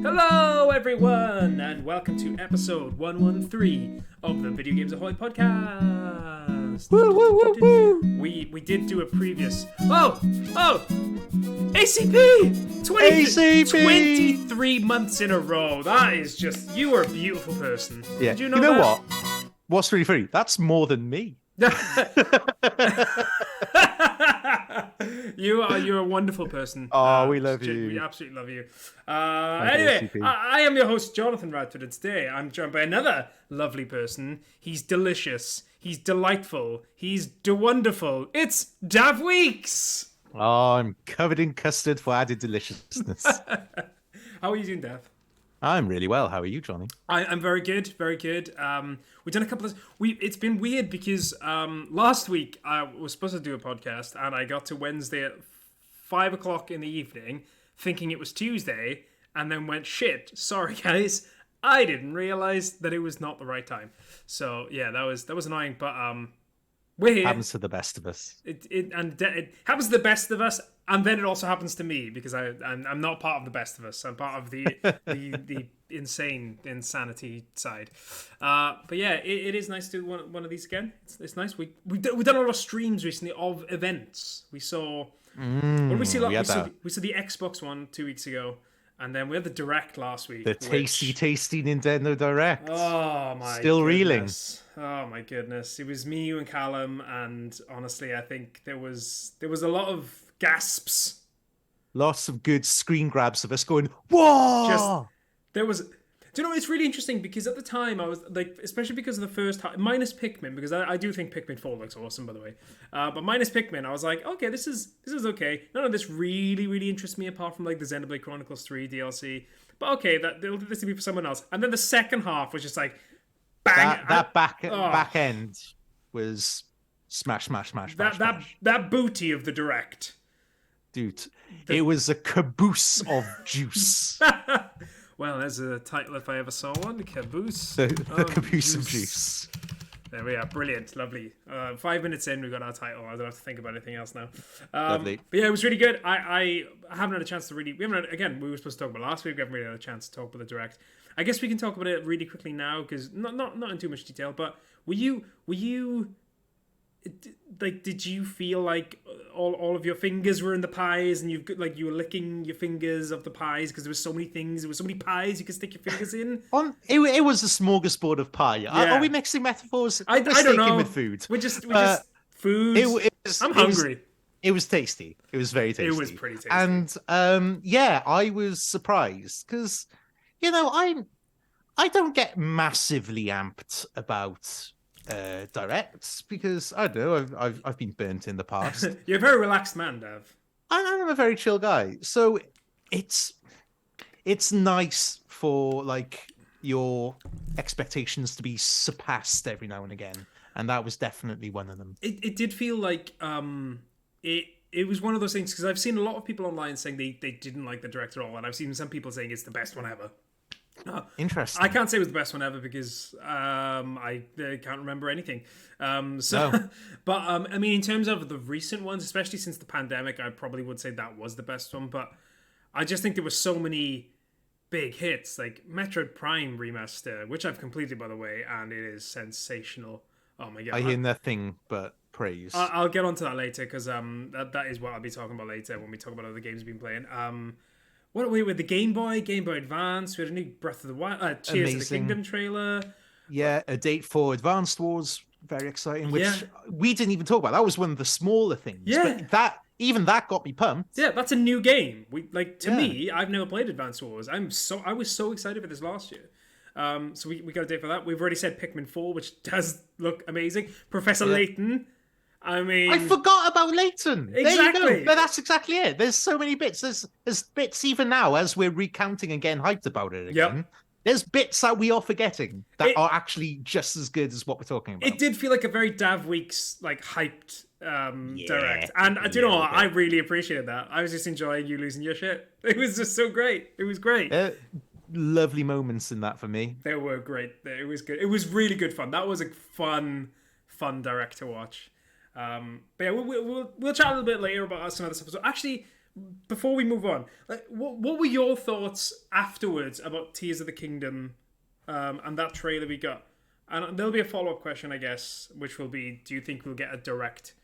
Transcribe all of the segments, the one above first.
Hello, everyone, and welcome to episode 113 of the Video Games Ahoy Podcast. Woo, woo, woo, woo. We did do a previous. ACP! 23 months in a row. That is just. You are a beautiful person. Yeah. Did you know that? What? What's 23? That's more than me. You're a wonderful person. Oh, we love you. We absolutely love you. Anyway, I am your host, Jonathan Radford, and today I'm joined by another lovely person. He's delicious. He's delightful. He's wonderful. It's Dav Weeks. Oh, I'm covered in custard for added deliciousness. How are you doing, Dav? I'm really well. How are you, Johnny? I'm very good, very good. We've done a couple of. It's been weird because last week I was supposed to do a podcast and I got to Wednesday at 5 o'clock in the evening, thinking it was Tuesday, and then went shit. Sorry, guys, I didn't realize that it was not the right time. So yeah, that was annoying. But we're here. Happens to the best of us. It happens to the best of us. And then it also happens to me because I'm not part of the best of us. I'm part of the insanity side. But yeah, it is nice to do one of these again. It's nice. We've done a lot of streams recently of events. We saw what did we see? We saw the Xbox one 2 weeks ago, and then we had the Direct last week. The tasty Nintendo Direct. Oh my! Still goodness. reeling. Oh my goodness! It was me, you, and Callum, and honestly, I think there was a lot of gasps. Lots of good screen grabs of us going, whoa! Do you know, it's really interesting because at the time I was like, especially because of the first half, minus Pikmin, because I do think Pikmin 4 looks awesome, by the way. But minus Pikmin, I was like, okay, this is okay. None of this really, really interests me apart from like the Xenoblade Chronicles 3 DLC. But okay, this will be for someone else. And then the second half was just like, bang! That back end was smash. That booty of the Direct. Dude, it was a caboose of juice. Well, there's a title if I ever saw one. Caboose. The caboose of juice. There we are. Brilliant. Lovely. 5 minutes in, we've got our title. I don't have to think about anything else now. Lovely. But yeah, it was really good. I haven't had a chance to really... We were supposed to talk about last week. We haven't really had a chance to talk about the Direct. I guess we can talk about it really quickly now, because not in too much detail, but were you... Like, did you feel like all of your fingers were in the pies and you were licking your fingers of the pies because there were so many things, there were so many pies you could stick your fingers in? It was a smorgasbord of pie. Yeah. Are we mixing metaphors? I don't know. With food. We just food. I'm hungry. It was tasty. It was very tasty. It was pretty tasty. And I was surprised because I don't get massively amped about directs because I don't know, I've been burnt in the past. You're a very relaxed man, Dav. I'm a very chill guy, so it's nice for like your expectations to be surpassed every now and again, and that was definitely one of them. It did feel like it was one of those things because I've seen a lot of people online saying they didn't like the Direct at all, and I've seen some people saying it's the best one ever. Interesting. I can't say it was the best one ever because I can't remember anything. No. But I mean, in terms of the recent ones, especially since the pandemic, I probably would say that was the best one. But I just think there were so many big hits, like Metroid Prime Remaster, which I've completed, by the way, and it is sensational. Oh my god! I hear nothing but praise. I'll get onto that later because that is what I'll be talking about later when we talk about other games we've been playing. What we with the Game Boy Advance? We had a new Breath of the Wild, Tears of the Kingdom trailer. Yeah, a date for Advanced Wars, very exciting. Which we didn't even talk about. That was one of the smaller things. Yeah, but that got me pumped. Yeah, that's a new game. To me, I've never played Advanced Wars. I was so excited for this last year. So we got a date for that. We've already said Pikmin 4, which does look amazing. Professor Layton. I mean, I forgot about Layton. Exactly. There you go. But that's exactly it. There's so many bits. There's bits even now as we're recounting and getting hyped about it again. Yep. There's bits that we are forgetting that are actually just as good as what we're talking about. It did feel like a very Dav Weeks like hyped Direct, and do you know what? I really appreciated that. I was just enjoying you losing your shit. It was just so great. It was great. Lovely moments in that for me. They were great. It was good. It was really good fun. That was a fun Direct to watch. But yeah, we'll chat a little bit later about some other stuff. So actually, before we move on, like, what were your thoughts afterwards about Tears of the Kingdom, and that trailer we got? And there'll be a follow-up question, I guess, which will be, do you think we'll get a direct,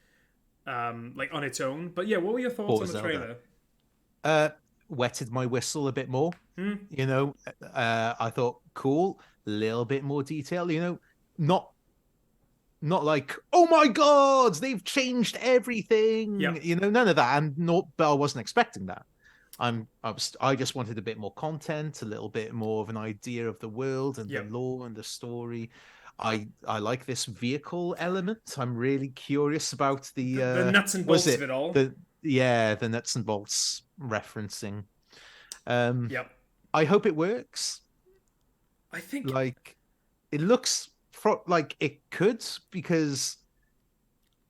like, on its own? But yeah, what were your thoughts on the trailer? Wetted my whistle a bit more. You know, I thought, cool, a little bit more detail. You know, not like, oh my god, they've changed everything. Yep. You know, none of that. But I wasn't expecting that. I just wanted a bit more content, a little bit more of an idea of the world and the lore and the story. I like this vehicle element. I'm really curious about the nuts and bolts of it all. The nuts and bolts referencing. Yep. I hope it works. I think like it looks like it could, because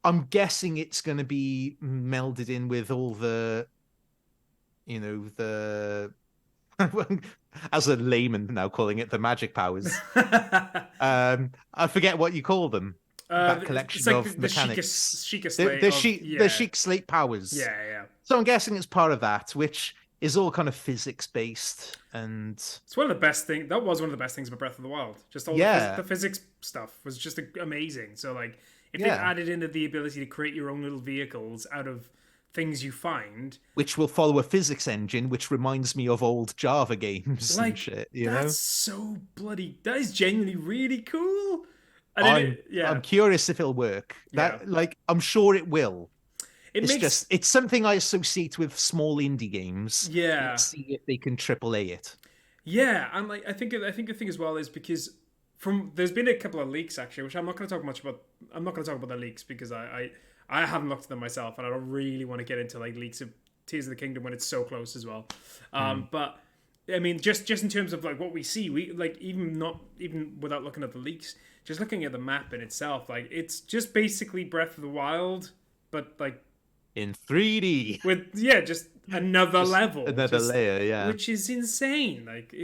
I'm guessing it's going to be melded in with all the, you know, the as a layman now calling it the magic powers. I forget what you call them. That collection like of mechanics. The Sheik Slate powers. Yeah. So I'm guessing it's part of that, which is all kind of physics based, and it's one of the best things. That was one of the best things about Breath of the Wild. Just all the physics stuff was just amazing. So like, if they added in the ability to create your own little vehicles out of things you find, which will follow a physics engine, which reminds me of old Java games and shit. That's so bloody. That is genuinely really cool. I'm curious if it'll work. I'm sure it will. It's something I associate with small indie games. Yeah. Let's see if they can AAA it. Yeah, and like I think the thing as well is because there's been a couple of leaks actually, which I'm not going to talk much about. I'm not going to talk about the leaks because I haven't looked at them myself, and I don't really want to get into like leaks of Tears of the Kingdom when it's so close as well. But I mean, just in terms of like what we see, we like even without looking at the leaks, just looking at the map in itself, like it's just basically Breath of the Wild, but like in 3D with just another level, another layer, which is insane. Like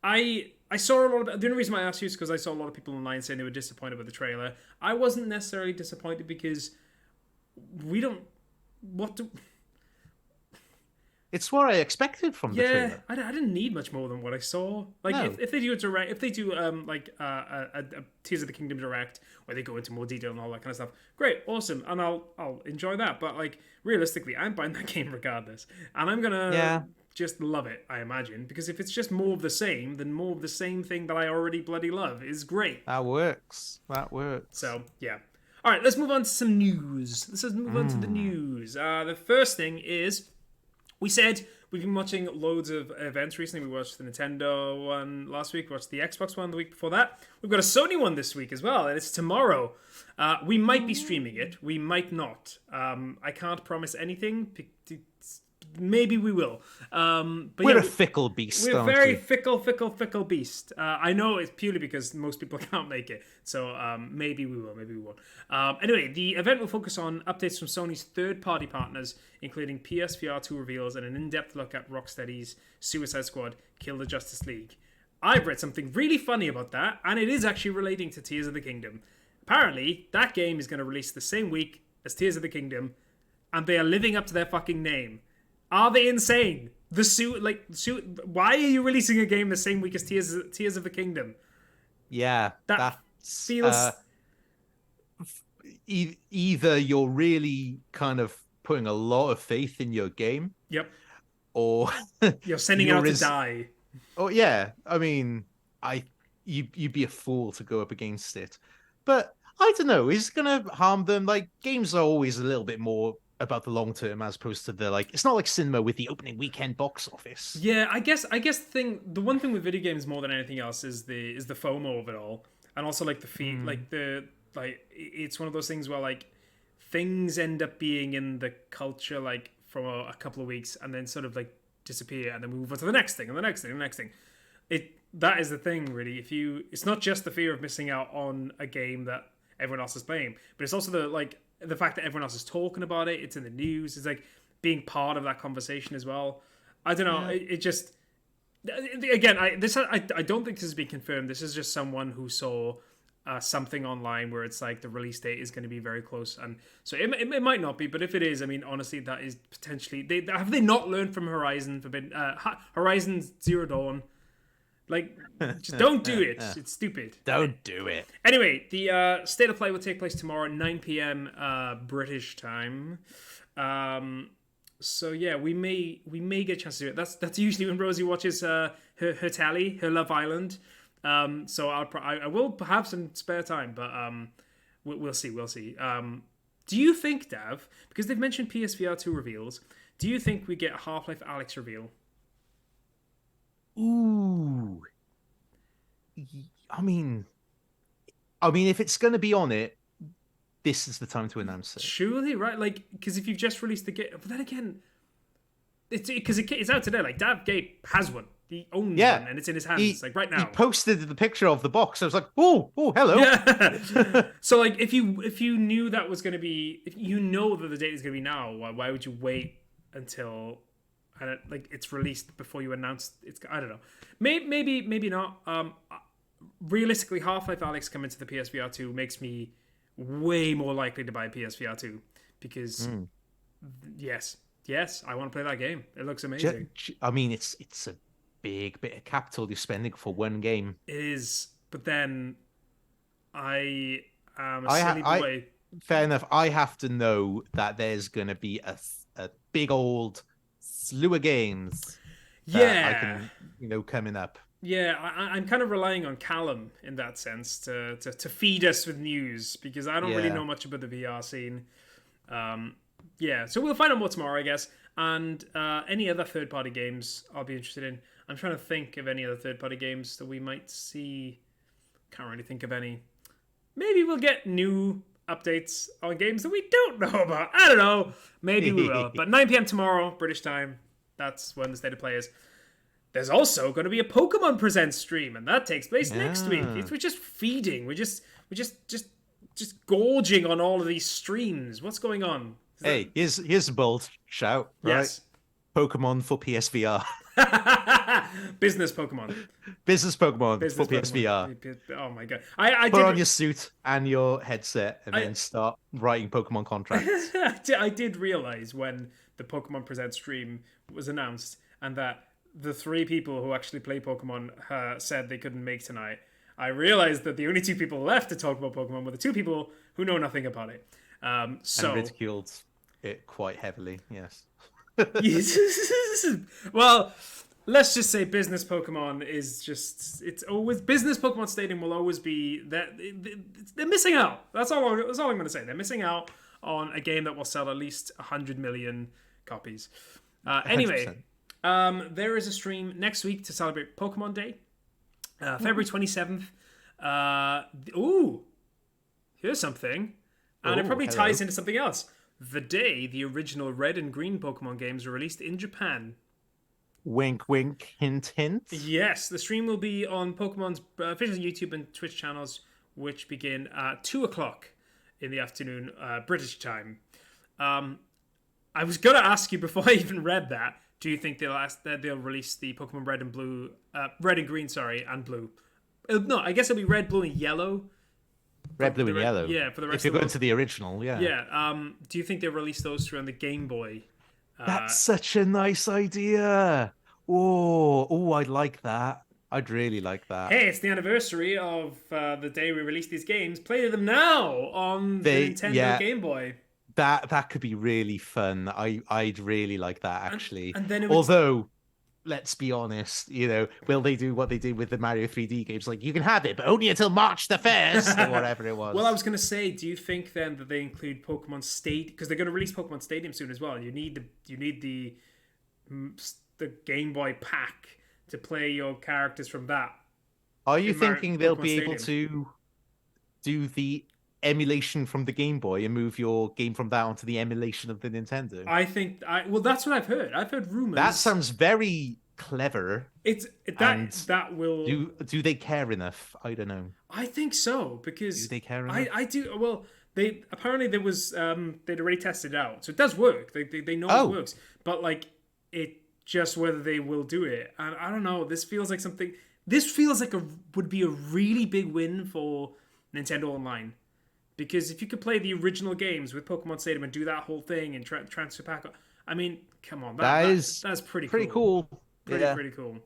I saw a lot of the only reason I asked you is because I saw a lot of people online saying they were disappointed with the trailer. I wasn't necessarily disappointed because we don't it's what I expected from the trailer. I didn't need much more than what I saw. Like if they do a direct, if they do a Tears of the Kingdom direct where they go into more detail and all that kind of stuff, great, awesome, and I'll enjoy that. But like realistically, I'm buying that game regardless, and I'm gonna just love it. I imagine, because if it's just more of the same, then more of the same thing that I already bloody love is great. That works. So yeah. All right, let's move on to some news. Let's move on to the news. The first thing is, we said we've been watching loads of events recently. We watched the Nintendo one last week. We watched the Xbox one the week before that. We've got a Sony one this week as well, and it's tomorrow. We might be streaming it. We might not. I can't promise anything. Maybe we will. But we're a fickle beast. We're a very fickle beast. I know it's purely because most people can't make it. So maybe we will, maybe we won't. Anyway, the event will focus on updates from Sony's third-party partners, including PSVR 2 reveals and an in-depth look at Rocksteady's Suicide Squad Kill the Justice League. I've read something really funny about that, and it is actually relating to Tears of the Kingdom. Apparently, that game is going to release the same week as Tears of the Kingdom, and they are living up to their fucking name. Are they insane? Why are you releasing a game the same week as Tears of the Kingdom? Yeah, that feels. Either you're really kind of putting a lot of faith in your game. Yep. Or you're sending it out to die. Oh yeah, I mean, you'd be a fool to go up against it. But I don't know. Is it gonna harm them? Like, games are always a little bit more about the long term as opposed to it's not like cinema with the opening weekend box office. Yeah, I guess the one thing with video games more than anything else is the FOMO of it all, and also like the feed, it's one of those things where like things end up being in the culture like for a couple of weeks and then sort of like disappear, and then we move on to the next thing and the next thing and the next thing. That is the thing, really. It's not just the fear of missing out on a game that everyone else is playing, but it's also the fact that everyone else is talking about it. It's in the news. It's like being part of that conversation as well. I don't know. Yeah. It just, again, I don't think this has been confirmed. This is just someone who saw something online where it's like the release date is going to be very close, and so it might not be, but if it is, I mean, honestly, that is potentially have they not learned from Horizon Zero Dawn? Like, just don't do it. It's stupid. Don't do it. Anyway, the State of Play will take place tomorrow at 9 p.m. British time. So yeah, we may get a chance to do it. That's usually when Rosie watches her telly, her Love Island. So I will have some spare time, but we'll see. Do you think, Dav, because they've mentioned PSVR 2 reveals, do you think we get a Half-Life Alyx reveal? Ooh. I mean, if it's going to be on it, this is the time to announce it. Surely, right? Like, because if you've just released the game, but then again, it's out today. Like, Dav Gabe has one. He owns one, and it's in his hands, like right now. He posted the picture of the box. I was like, oh, hello. Yeah. So, like, if you knew that was going to be, if you know that the date is going to be now, why would you wait until, it's released before you announce it's? I don't know. Maybe not. Realistically, Half-Life Alyx coming to the PSVR 2 makes me way more likely to buy a PSVR 2 because yes, I want to play that game. It looks amazing. I mean, it's a big bit of capital you're spending for one game. It is, but then I am a silly boy. Fair enough. I have to know that there's going to be a big old slew of games. I can, coming up. Yeah, I'm kind of relying on Callum in that sense to feed us with news because I don't really know much about the VR scene. So we'll find out more tomorrow, I guess. And any other third-party games I'll be interested in. I'm trying to think of any other third-party games that we might see. Can't really think of any. Maybe we'll get new updates on games that we don't know about. I don't know. Maybe we will. But 9 p.m. tomorrow, British time. That's when the State of Play is. There's also going to be a Pokemon Presents stream, and that takes place next week. We're just feeding. We're just gorging on all of these streams. What's going on? Here's a bold shout. Right? Yes. Pokemon for PSVR. Business Pokemon for PSVR. Oh my god! Put on your suit and your headset, and then start writing Pokemon contracts. I did realize when the Pokemon Presents stream was announced, and that the 3 people who actually play Pokemon said they couldn't make tonight. I realized that the only 2 people left to talk about Pokemon were the 2 people who know nothing about it. And ridiculed it quite heavily. Yes. Well, let's just say Business Pokemon is it's always Business Pokemon Stadium will always be that they're missing out. That's all I'm going to say. They're missing out on a game that will sell at least 100 million copies. Anyway. 100%. There is a stream next week to celebrate Pokemon Day, February 27th. Here's something, and it probably ties into something else. The day the original Red and Green Pokemon games were released in Japan. Wink, wink, hint, hint. Yes, the stream will be on Pokemon's official YouTube and Twitch channels, which begin at 2:00 in the afternoon, British time. I was going to ask you before I even read that. Do you think they'll release the Pokemon Red and Blue, Red and Green, and Blue? No, I guess it'll be Red, Blue, and Yellow. Red, Blue, and Yellow. Yeah, for the rest. If you're going to the original, yeah. Yeah. Do you think they'll release those through on the Game Boy? That's such a nice idea. Oh, I'd like that. I'd really like that. Hey, it's the anniversary of the day we released these games. Play them now on the Nintendo Game Boy. That could be really fun. I'd really like that, actually. And then although, let's be honest, will they do what they did with the Mario 3D games? Like, you can have it, but only until March the 1st, or whatever it was. Well, I was going to say, do you think then that they include Pokemon Stadium? Because they're going to release Pokemon Stadium soon as well. And you need the Game Boy pack to play your characters from that. Are you thinking they'll be able to do the emulation from the Game Boy and move your game from that onto the emulation of the Nintendo? I think that's what I've heard. I've heard rumors. That sounds very clever. That will do they care enough? I don't know. I think so, because do they care enough? I do. Well, they apparently there was they'd already tested it out, so it does work. They know it works, but like it just whether they will do it, and I don't know. This feels like would be a really big win for Nintendo Online. Because if you could play the original games with Pokemon Stadium and do that whole thing and transfer pack, I mean, come on, that's pretty cool. Pretty cool.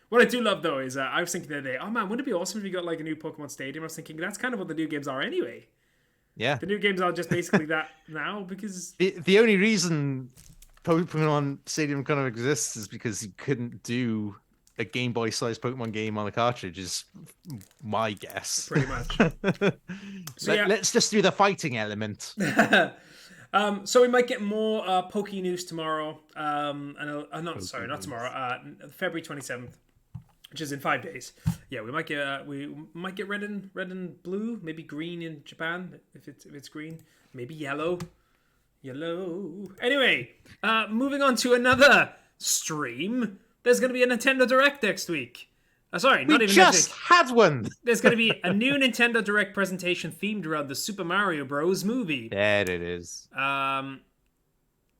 What I do love though is I was thinking the other day, oh man, wouldn't it be awesome if you got like a new Pokemon Stadium? I was thinking that's kind of what the new games are anyway. Yeah, the new games are just basically that now because the only reason Pokemon Stadium kind of exists is because you couldn't do a Game Boy sized Pokemon game on a cartridge, is my guess. Pretty much. Let's just do the fighting element. So we might get more Poke news tomorrow. Not tomorrow. February 27th, which is in 5 days. Yeah, we might get red and blue, maybe green in Japan if it's green, maybe yellow. Anyway, moving on to another stream. There's going to be a Nintendo Direct next week. We just had one. There's going to be a new Nintendo Direct presentation themed around the Super Mario Bros. Movie. There it is.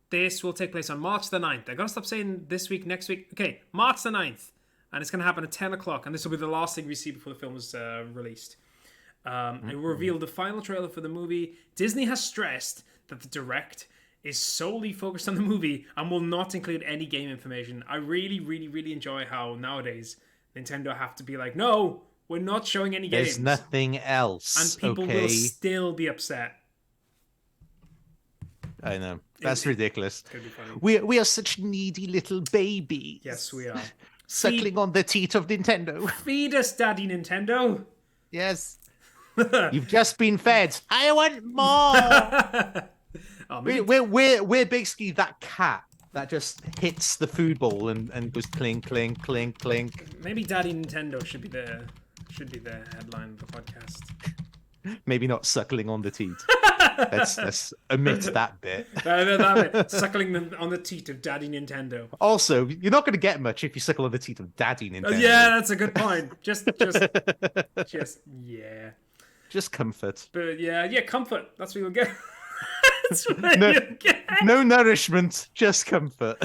This will take place on March the 9th. I got to stop saying this week, next week. Okay, March the 9th. And it's going to happen at 10 o'clock. And this will be the last thing we see before the film is released. It will reveal the final trailer for the movie. Disney has stressed that the Direct is solely focused on the movie and will not include any game information. I really, really, really enjoy how nowadays Nintendo have to be like, no, we're not showing any games. There's nothing else. And people will still be upset. I know. That's ridiculous. It's gonna be funny. We are such needy little babies. Yes, we are. Suckling on the teat of Nintendo. Feed us, Daddy Nintendo. Yes. You've just been fed. I want more. We're basically that cat that just hits the food bowl and goes clink, clink, clink, clink. Maybe Daddy Nintendo should be the headline of the podcast. Maybe not suckling on the teat. Let's omit that bit. That bit. Suckling on the teat of Daddy Nintendo. Also, you're not going to get much if you suckle on the teat of Daddy Nintendo. Oh, yeah, that's a good point. Just yeah. Just comfort. But yeah, comfort. That's what you'll get. No nourishment, just comfort.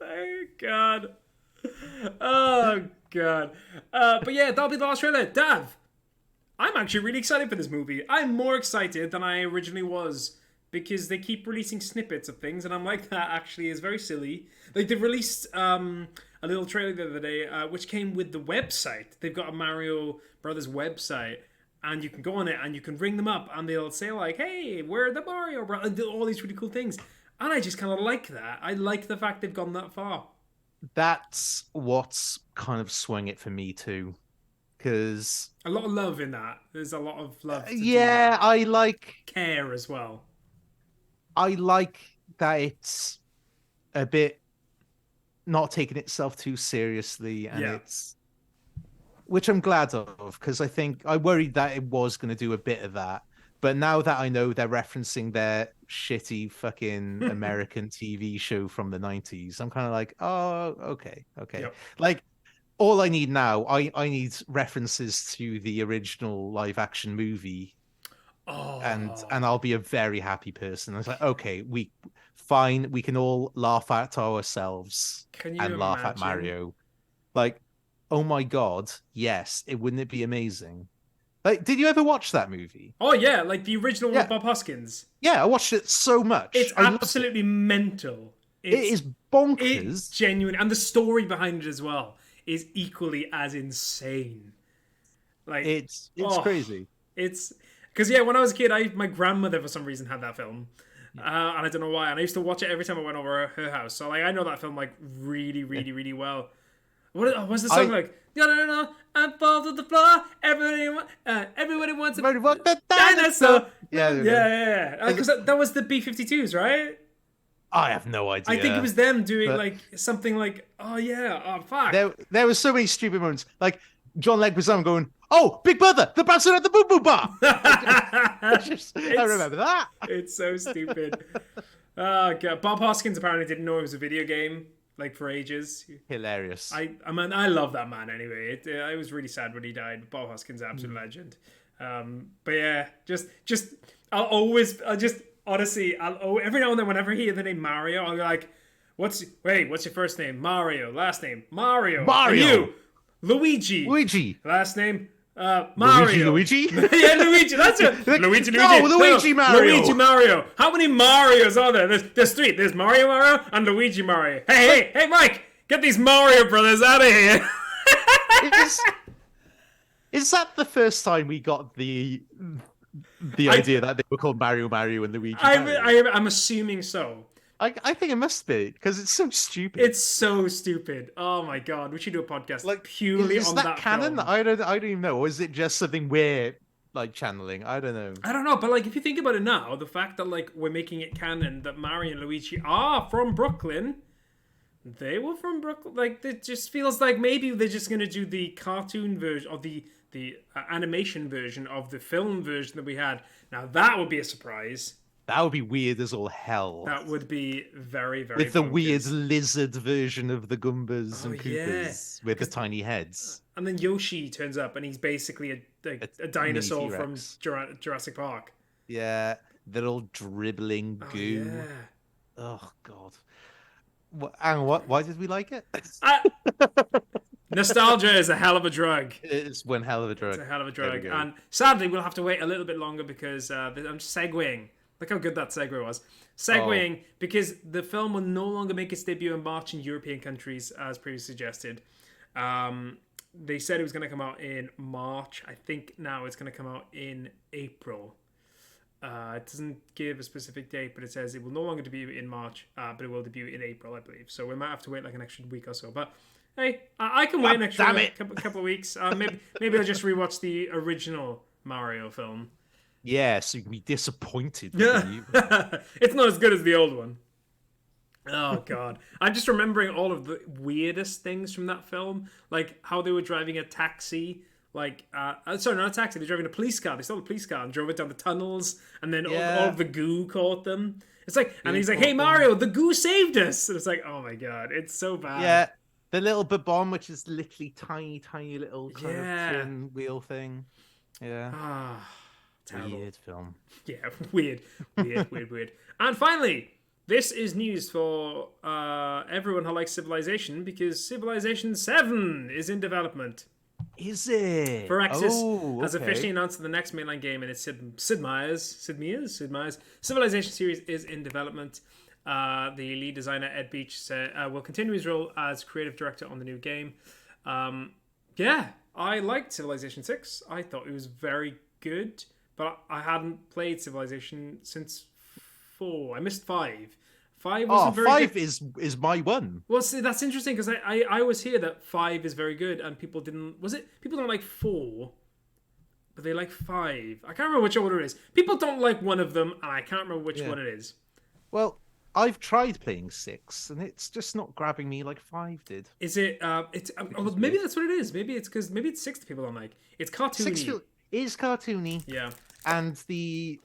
Oh God. Oh God. But yeah, that'll be the last trailer. Dav, I'm actually really excited for this movie. I'm more excited than I originally was because they keep releasing snippets of things, and I'm like, that actually is very silly. Like they've released a little trailer the other day, which came with the website. They've got a Mario Brothers website. And you can go on it and you can ring them up and they'll say like, hey, we're the Mario Bros. And do all these really cool things. And I just kind of like that. I like the fact they've gone that far. That's what's kind of swung it for me too. Because a lot of love in that. There's a lot of love. Yeah, I like... care as well. I like that it's a bit not taking itself too seriously. And it's... Which I'm glad of, because I worried that it was going to do a bit of that. But now that I know they're referencing their shitty fucking American TV show from the 90s, I'm kind of like, oh, okay. Yep. Like, all I need now, I need references to the original live action movie. Oh. And I'll be a very happy person. I was like, okay, we can all laugh at ourselves and laugh at Mario. Like, oh my God, yes, wouldn't it be amazing? Like, did you ever watch that movie? Oh yeah, like the original one with Bob Hoskins. Yeah, I watched it so much. It's absolutely mental. It is bonkers. It's genuine, and the story behind it as well is equally as insane. Like it's crazy. It's because when I was a kid, my grandmother for some reason had that film. And I don't know why. And I used to watch it every time I went over her house. So like I know that film like really, really, really well. What's the song like? No, I'm fall to the floor. Everybody wants a dinosaur. Yeah. Because that was the B-52s, right? I have no idea. I think it was them doing like something like, oh fuck. There was so many stupid moments. Like John Leguizamo going, "Oh, Big Brother, the bouncer at the Boo Boo Bar." I remember that. It's so stupid. Oh God. Bob Hoskins apparently didn't know it was a video game. Like for ages. Hilarious. I love that man anyway. I was really sad when he died. Bob Hoskins, absolute legend. But yeah, honestly, every now and then whenever I hear the name Mario, I'll be like, what's your first name? Mario. Last name? Mario. Mario. You? Luigi. Luigi. Last name? Mario. Luigi? Yeah, Luigi. That's it. Luigi. No, Luigi Mario. Luigi Mario. How many Marios are there? There's three. There's Mario and Luigi Mario. Hey, Mike! Get these Mario brothers out of here. Is that the first time we got the idea that they were called Mario and Luigi Mario? I'm assuming so. I think it must be, because it's so stupid. It's so stupid. Oh my god, we should do a podcast purely is on that that canon? film. I don't even know. Or is it just something we're channeling? I don't know. I don't know, but if you think about it now, the fact that we're making it canon that Mario and Luigi are from Brooklyn, they were from Brooklyn. It just feels like maybe they're just gonna do the cartoon version of the animation version of the film version that we had. Now that would be a surprise. That would be weird as all hell. That would be very, very with the bonkers. weird lizard version of the Goombas and Koopas with the tiny heads. And then Yoshi turns up and he's basically a dinosaur from Jurassic Park. Yeah, little dribbling goo. Yeah. Oh god. Why did we like it? Nostalgia is a hell of a drug. It's one hell of a drug. It's a hell of a drug. And sadly, we'll have to wait a little bit longer because I'm segueing. Look how good that segue was. Segueing, because the film will no longer make its debut in March in European countries, as previously suggested. They said it was going to come out in March. I think now it's going to come out in April. It doesn't give a specific date, but it says it will no longer debut in March, but it will debut in April, I believe. So we might have to wait an extra week or so. But hey, I can wait an extra couple of weeks. Maybe I'll just rewatch the original Mario film. Yeah, so you can be disappointed. Yeah. It's not as good as the old one. Oh god, I'm just remembering all of the weirdest things from that film, like how they were driving a taxi. Sorry, not a taxi. They're driving a police car. They stole a police car and drove it down the tunnels, and then all of the goo caught them. It's and he's like, "Hey Mario, the goo saved us!" And it's like, "Oh my god, it's so bad." Yeah, the little Babon, which is literally tiny little kind of twin wheel thing. Yeah. Terrible. Weird film. Yeah, weird. And finally, this is news for everyone who likes Civilization, because Civilization 7 is in development. Is it? Firaxis has officially announced the next mainline game, and it's Sid Meier's Civilization series is in development. The lead designer, Ed Beach, said will continue his role as creative director on the new game. I liked Civilization 6. I thought it was very good. But I hadn't played Civilization since 4. I missed 5. 5 wasn't very 5 good. is my one. Well, see, that's interesting because I always hear that 5 is very good and people didn't... Was it? People don't like 4, but they like 5. I can't remember which order it is. People don't like one of them and I can't remember which one it is. Well, I've tried playing 6 and it's just not grabbing me like 5 did. Is it... maybe that's what it is. Maybe it's 6 that people don't like. It's cartoony. 6 is cartoony. Yeah. And the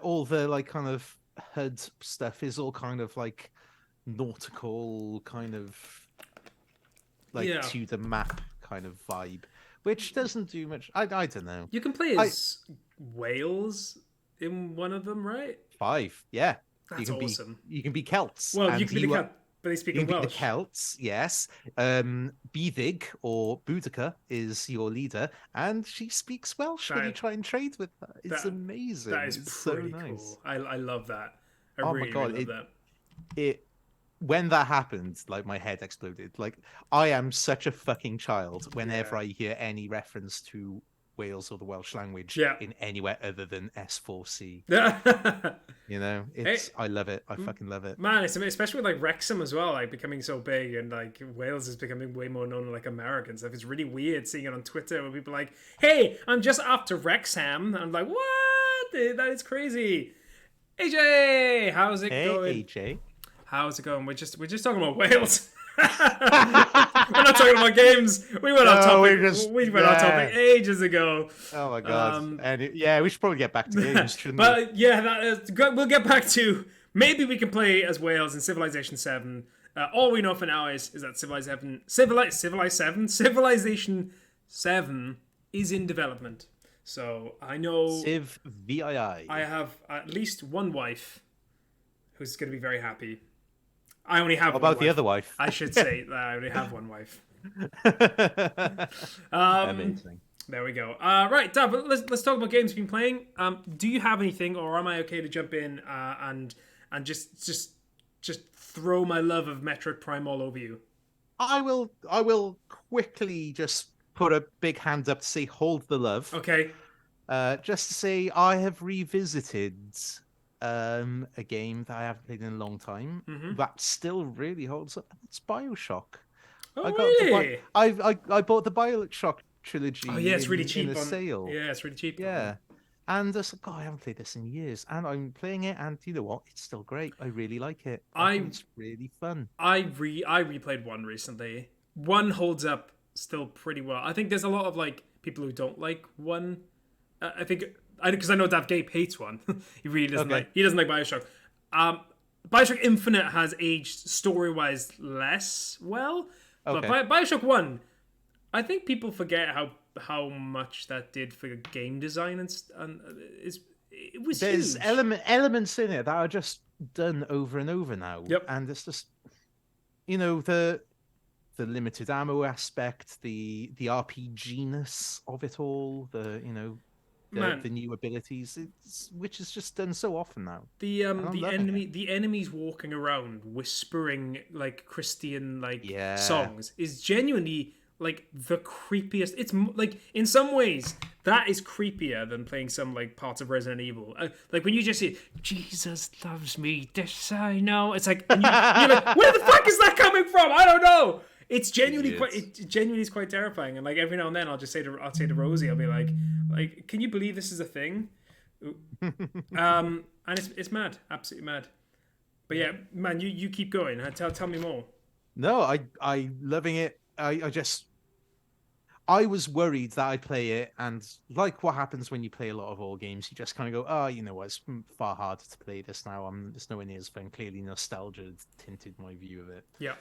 all the kind of HUD stuff is all kind of nautical kind of to the map kind of vibe, which doesn't do much. I don't know. You can play as whales in one of them, right? 5, yeah. That's awesome. You can be Celts. Well, you can be the Celt, but they speak in Welsh. The Celts, yes. Bethig or Boudica is your leader, and she speaks Welsh when you try and trade with her. It's amazing. That is pretty so nice. Cool. I love that. I really love that. When that happened, my head exploded. I am such a fucking child whenever I hear any reference to Wales or the Welsh language in anywhere other than S4C. I love it. I fucking love it. Man, especially with Wrexham as well, becoming so big, and Wales is becoming way more known than American stuff. It's really weird seeing it on Twitter where people are like, "Hey, I'm just after Wrexham." And I'm like, "What? That is crazy." AJ, how's it going? Hey, AJ. How's it going? We're just talking about Wales. We're not talking about games. We went off topic. We went off topic ages ago. Oh my god! We should probably get back to games, shouldn't we? But we'll get back to maybe we can play as Wales in Civilization 7. All we know for now is that Civilization 7 is in development. So I know Civ VII. I have at least one wife who's going to be very happy. I only have What one about the wife. other wife? I should say that I only have one wife. Amazing. There we go. Right, Dad, let's talk about games you've been playing. Do you have anything, or am I okay to jump in and just throw my love of Metroid Prime all over you? I will quickly just put a big hand up to say hold the love. Okay. Just to say I have revisited a game that I haven't played in a long time that still really holds up. It's BioShock. Oh, I got really? I bought the BioShock trilogy Oh, yeah, it's really cheap in a sale. Yeah, it's really cheap. Yeah. And I was like, I haven't played this in years. And I'm playing it, and you know what? It's still great. I really like it. I think it's really fun. I replayed one recently. One holds up still pretty well. I think there's a lot of like people who don't like one. I think because I know Dav Gabe hates one. He really doesn't like. He doesn't like BioShock. BioShock Infinite has aged story-wise less well, but BioShock One, I think people forget how much that did for game design and it was there's huge. elements in it that are just done over and over now. Yep. And it's just the limited ammo aspect, the RPG-ness of it all, the new abilities, which is just done so often now. The enemies walking around whispering like Christian songs is genuinely like the creepiest. It's like in some ways that is creepier than playing some like parts of Resident Evil. Like when you just see Jesus loves me, this I know. It's like you're like, where the fuck is that coming from? I don't know. It's genuinely quite terrifying. And like every now and then I'll say to Rosie, I'll be like, can you believe this is a thing? And it's mad, absolutely mad. But yeah, man, you keep going. Tell me more. No, I loving it. I was worried that I'd play it, and like what happens when you play a lot of old games, you just kind of go, oh, you know what, it's far harder to play this now. It's nowhere near as fun. Clearly, nostalgia tinted my view of it. Yeah.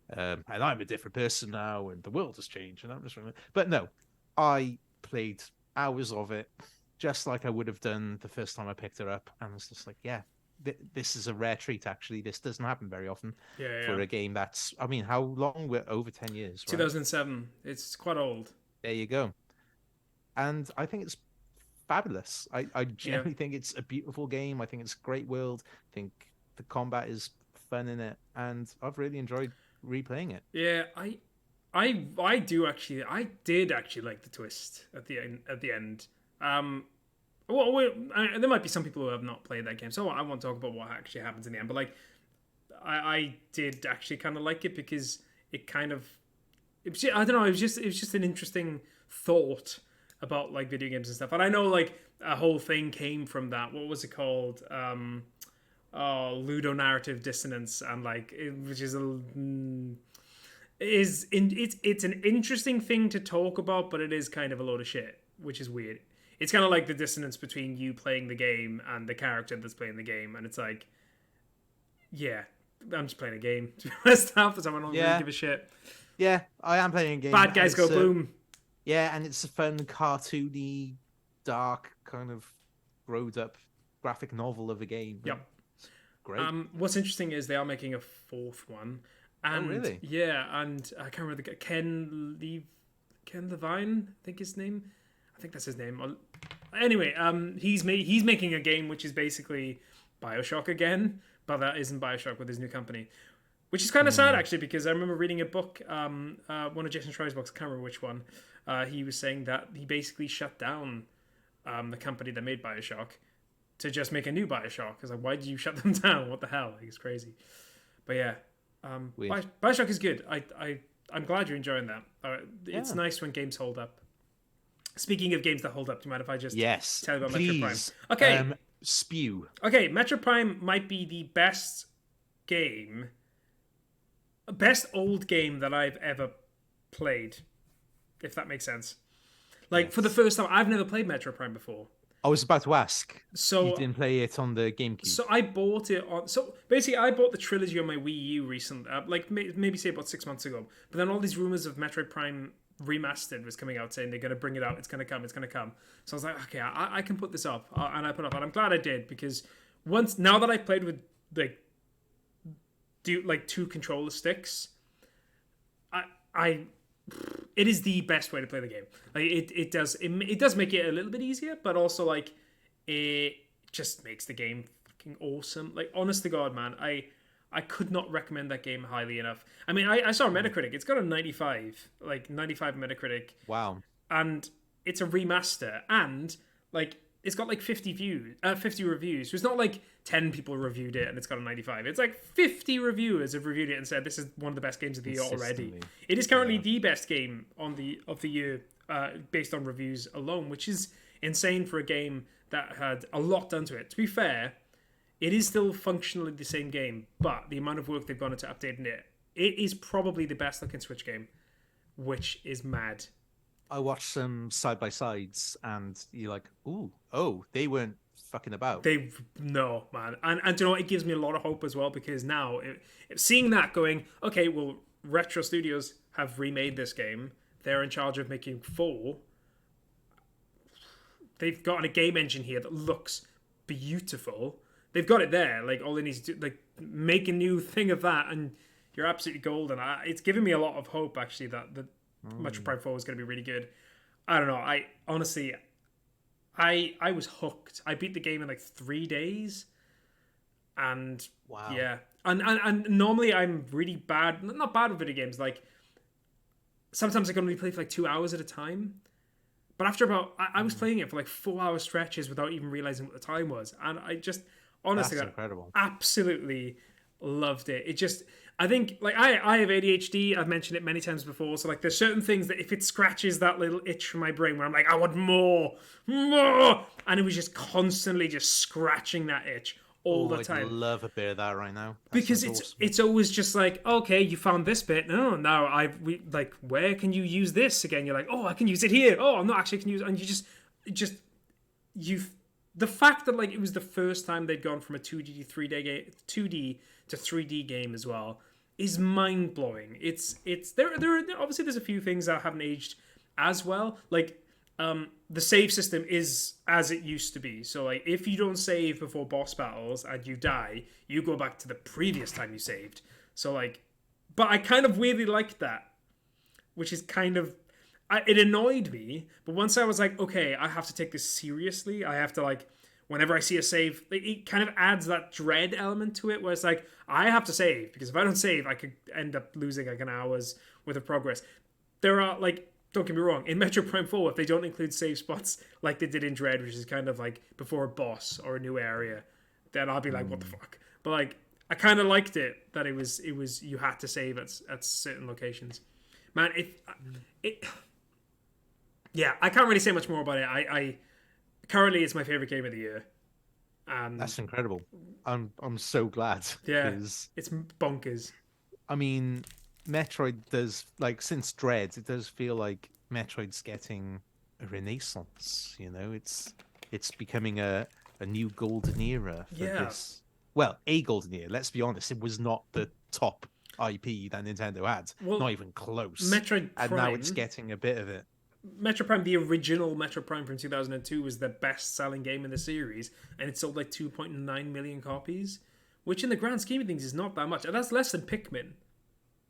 And I'm a different person now, and the world has changed, and I'm just. But no, I played hours of it, just like I would have done the first time I picked it up, and it's just like, yeah, this is a rare treat. Actually, this doesn't happen very often for a game that's. I mean, how long? We're over 10 years. Right? 2007. It's quite old. There you go. And I think it's fabulous. I generally think it's a beautiful game. I think it's a great world. I think the combat is fun in it, and I've really enjoyed replaying it. Yeah, I did actually like the twist at the end. Well, there might be some people who have not played that game, so I won't talk about what actually happens in the end. But like, I did actually kind of like it because it kind of, I don't know, it was just an interesting thought about like video games and stuff. And I know like a whole thing came from that. What was it called? Ludonarrative dissonance, and like which is it's an interesting thing to talk about, but it is kind of a load of shit, which is weird. It's kind of like the dissonance between you playing the game and the character that's playing the game, and it's like, yeah, I'm just playing a game. To be honest, half the time I don't really give a shit. Yeah, I am playing a game. Bad guys go boom. Yeah, and it's a fun, cartoony, dark, kind of growed up graphic novel of a game. Yep. Great. What's interesting is they are making a fourth one. And, really? Yeah, and I can't remember Ken Levine, I think his name. I think that's his name. Anyway, he's making a game which is basically BioShock again, but that isn't BioShock with his new company, which is kind of sad actually, because I remember reading a book, one of Jason Schreier's books, I can't remember which one. He was saying that he basically shut down the company that made BioShock to just make a new BioShock. Because like, why did you shut them down? What the hell? Like, it's crazy. But yeah, BioShock is good. I'm glad you're enjoying that. It's nice when games hold up. Speaking of games that hold up, do you mind if I just tell you about Metroid Prime? Okay. Spew. Okay, Metroid Prime might be the best old game that I've ever played, if that makes sense. Like, for the first time, I've never played Metroid Prime before. I was about to ask. So you didn't play it on the GameCube. So I bought it on. So basically, I bought the trilogy on my Wii U recently, like maybe say about 6 months ago. But then all these rumors of Metroid Prime Remastered was coming out, saying they're going to bring it out. It's going to come. So I was like, okay, I can put this up, and I put it up, and I'm glad I did, because now that I've played with like do like 2 controller sticks. I it is the best way to play the game. Like it does make it a little bit easier, but also like it just makes the game fucking awesome. Like honest to God, man, I could not recommend that game highly enough. I mean, I saw Metacritic. It's got a 95, like 95 Metacritic. Wow. And it's a remaster, and like it's got like 50 reviews. So it's not like 10 people reviewed it and it's got a 95. It's like 50 reviewers have reviewed it and said this is one of the best games of the year already. It is currently the best game of the year based on reviews alone, which is insane for a game that had a lot done to it. To be fair, it is still functionally the same game, but the amount of work they've gone into updating it is probably the best looking Switch game, which is mad. I watched some side-by-sides and you're like, they weren't fucking about. No, man. And you know what? It gives me a lot of hope as well, because now seeing that going, okay, well, Retro Studios have remade this game. They're in charge of making 4. They've got a game engine here that looks beautiful. They've got it there. Like, all they need to do, like, make a new thing of that, and you're absolutely golden. It's giving me a lot of hope, actually, that Metroid Prime 4 is going to be really good. I don't know. I honestly, I was hooked. I beat the game in like 3 days, and wow, yeah. And normally I'm really bad, not bad with video games. Like sometimes I can only play for like 2 hours at a time. But after about, I was playing it for like 4-hour stretches without even realizing what the time was, and I just honestly that's incredible. Absolutely loved it. It just, I think, like, I have ADHD. I've mentioned it many times before. So, like, there's certain things that if it scratches that little itch from my brain where I'm like, I want more. And it was just constantly just scratching that itch all the time. I'd love a bit of that right now. Because it's always just like, okay, you found this bit. No, now like, where can you use this again? You're like, oh, I can use it here. Oh, I'm not actually can use it. And the fact that like it was the first time they'd gone from a 2D to 3D game as well is mind blowing. It's there are obviously there's a few things that haven't aged as well. Like the save system is as it used to be. So like if you don't save before boss battles and you die, you go back to the previous time you saved. So like, but I kind of weirdly liked that, which is kind of, it annoyed me. But once I was like, okay, I have to take this seriously. I have to like, whenever I see a save, it kind of adds that dread element to it where it's like, I have to save, because if I don't save, I could end up losing like an hour's worth of progress. There are like, don't get me wrong, in Metro Prime 4, if they don't include save spots like they did in Dread, which is kind of like before a boss or a new area, then I'll be like, what the fuck? But like, I kind of liked it that it was you had to save at certain locations. Man, yeah, I can't really say much more about it. I currently it's my favorite game of the year. That's incredible. I'm so glad. Yeah, it's bonkers. I mean, Metroid does, like, since Dread, it does feel like Metroid's getting a renaissance. You know, it's becoming a new golden era for this. Well, a golden era. Let's be honest, it was not the top IP that Nintendo had. Well, not even close. Metroid Prime, and now it's getting a bit of it. Metro Prime, the original Metro Prime from 2002, was the best-selling game in the series, and it sold like 2.9 million copies, which in the grand scheme of things is not that much, and that's less than Pikmin.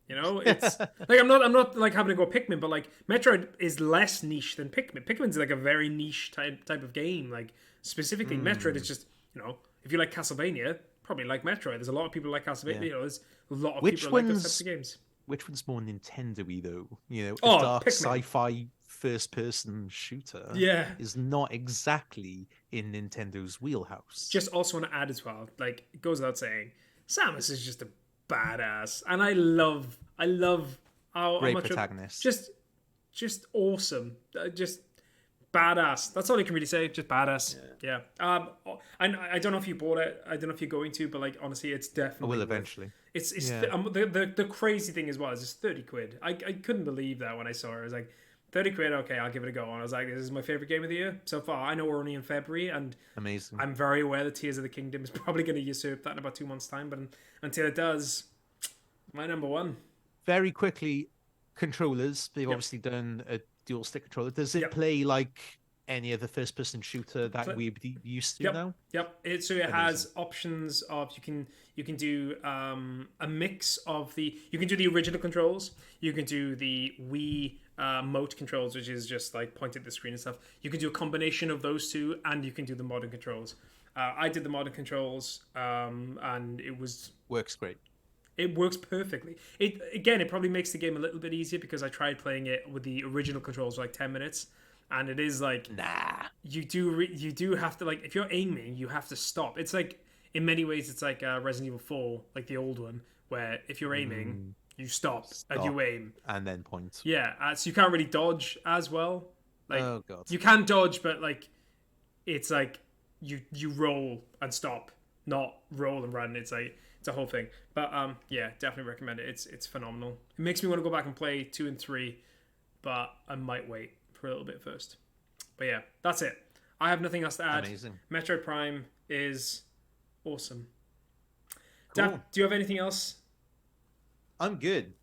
You know, it's like I'm not like having to go Pikmin, but like Metroid is less niche than Pikmin. Pikmin's like a very niche type of game. Like specifically, Metroid is just, you know, if you like Castlevania, probably like Metroid. There's a lot of people who like Castlevania. Yeah. You know, there's a lot of people who like those types of games. Which one's more Nintendo-y though? You know, a dark Pikmin. Sci-fi first-person shooter is not exactly in Nintendo's wheelhouse. Just also want to add as well, like it goes without saying, Samus is just a badass, and I love how great much protagonist. Just awesome, just badass. That's all I can really say. Just badass. Yeah. I don't know if you bought it. I don't know if you're going to, but like honestly, it's definitely. I will eventually. It's the crazy thing as well is it's 30 quid. I couldn't believe that when I saw it. I was like, 30 quid. Okay, I'll give it a go. And I was like, this is my favorite game of the year so far. I know we're only in February, and amazing. I'm very aware that Tears of the Kingdom is probably going to usurp that in about 2 months' time. But until it does, my number one. Very quickly, controllers. They've obviously done a dual stick controller. Does it play like any other first-person shooter that we're used to now. Yep. It has options of you can do a mix of you can do the original controls. You can do the Wii mote controls, which is just like point at the screen and stuff. You can do a combination of those two, and you can do the modern controls. I did the modern controls, and it works great. It works perfectly. It probably makes the game a little bit easier because I tried playing it with the original controls for like 10 minutes, and it is like you do have to, like, if you're aiming, you have to stop. It's like, in many ways, it's like Resident Evil 4, like the old one, where if you're aiming, you stop and you aim and then point. Yeah, so you can't really dodge as well. Like, oh god, you can dodge, but like it's like you roll and stop, not roll and run. It's like it's a whole thing. But yeah, definitely recommend it. It's phenomenal. It makes me want to go back and play 2 and 3, but I might wait for a little bit first. But yeah, that's it. I have nothing else to add. Amazing. Metroid Prime is awesome. Cool. Dan, do you have anything else? I'm good,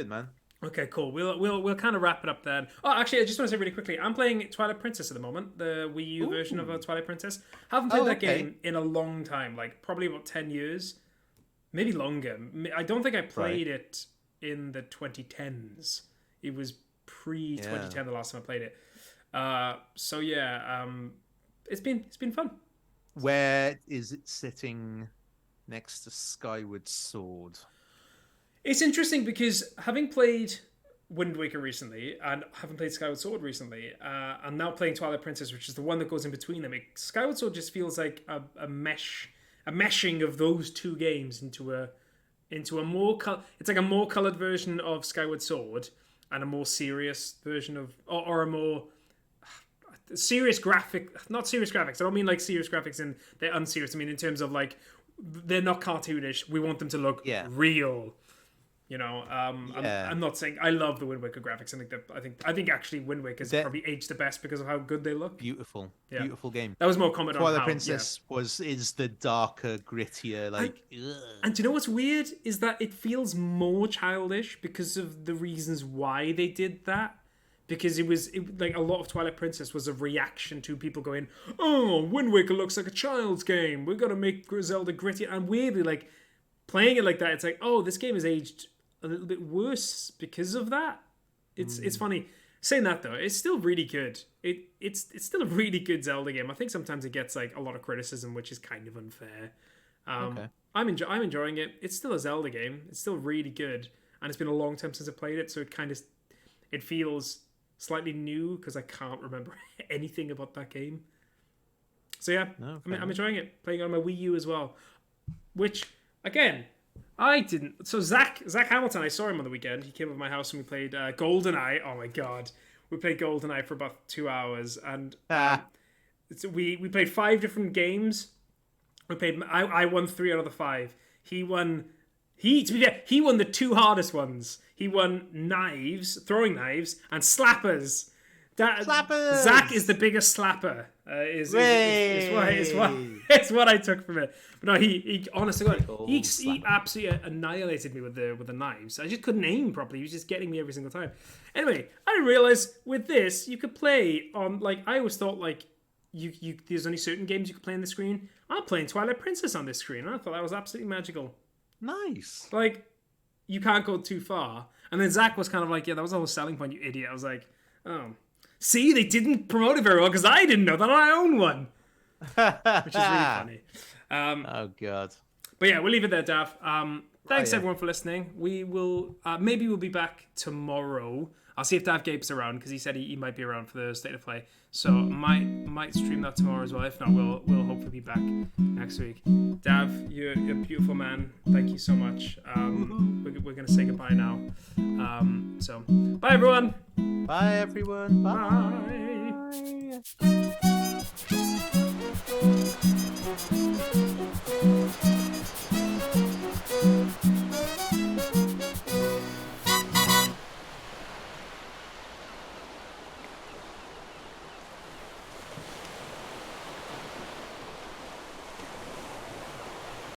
man. Okay, cool. We'll kind of wrap it up then. Oh, actually, I just want to say really quickly, I'm playing Twilight Princess at the moment, the Wii U version of Twilight Princess. Haven't played that game in a long time, like probably about 10 years, maybe longer. I don't think I played it in the 2010s. It was pre-2010 the last time I played it. So yeah, it's been fun. Where is it sitting next to Skyward Sword? It's interesting because having played Wind Waker recently and having played Skyward Sword recently, and now playing Twilight Princess, which is the one that goes in between them, Skyward Sword just feels like a meshing of those two games into a more it's like a more colored version of Skyward Sword and a more serious version of or a more serious not serious graphics. I don't mean like serious graphics and they're unserious. I mean in terms of like they're not cartoonish. We want them to look real. You know, I'm not saying I love the Wind Waker graphics. I think actually Wind Waker's probably aged the best because of how good they look. Beautiful game. That was more comment on Twilight Princess is the darker, grittier, like. And do you know what's weird is that it feels more childish because of the reasons why they did that. Because it like a lot of Twilight Princess was a reaction to people going, "Oh, Wind Waker looks like a child's game. We're gonna make Zelda gritty." And weirdly, like playing it like that, it's like, "Oh, this game is aged a little bit worse because of that." It's funny saying that though. It's still really good. It's still a really good Zelda game. I think sometimes it gets like a lot of criticism, which is kind of unfair. I'm enjoying it. It's still a Zelda game. It's still really good, and it's been a long time since I played it, so it feels slightly new because I can't remember anything about that game. So yeah, I'm enjoying it. Playing it on my Wii U as well, which again. I didn't. So Zach Hamilton, I saw him on the weekend. He came over to my house and we played GoldenEye. Oh my god, we played GoldenEye for about 2 hours, and we played 5 different games. I won 3 out of the 5. He won the 2 hardest ones. He won throwing knives, and slappers. Slappers! Zach is the biggest slapper. Is what I took from it. But no, he honestly, he absolutely annihilated me with the knives. I just couldn't aim properly. He was just getting me every single time. Anyway, I didn't realize with this you could play on like I always thought like you there's only certain games you could play on the screen. I'm playing Twilight Princess on this screen. And I thought that was absolutely magical. Nice. Like you can't go too far. And then Zach was kind of like, yeah, that was the whole selling point, you idiot. I was like, oh. See, they didn't promote it very well because I didn't know that I own one. Which is really funny. Oh, God. But yeah, we'll leave it there, Dav. Thanks, everyone, for listening. We will... maybe we'll be back tomorrow. I'll see if Dav Gabe's around because he said he might be around for the State of Play. So might stream that tomorrow as well. If not, we'll hopefully be back next week. Dav, you're a beautiful man. Thank you so much. We're going to say goodbye now. So, bye, everyone. Bye, everyone. Bye. Bye.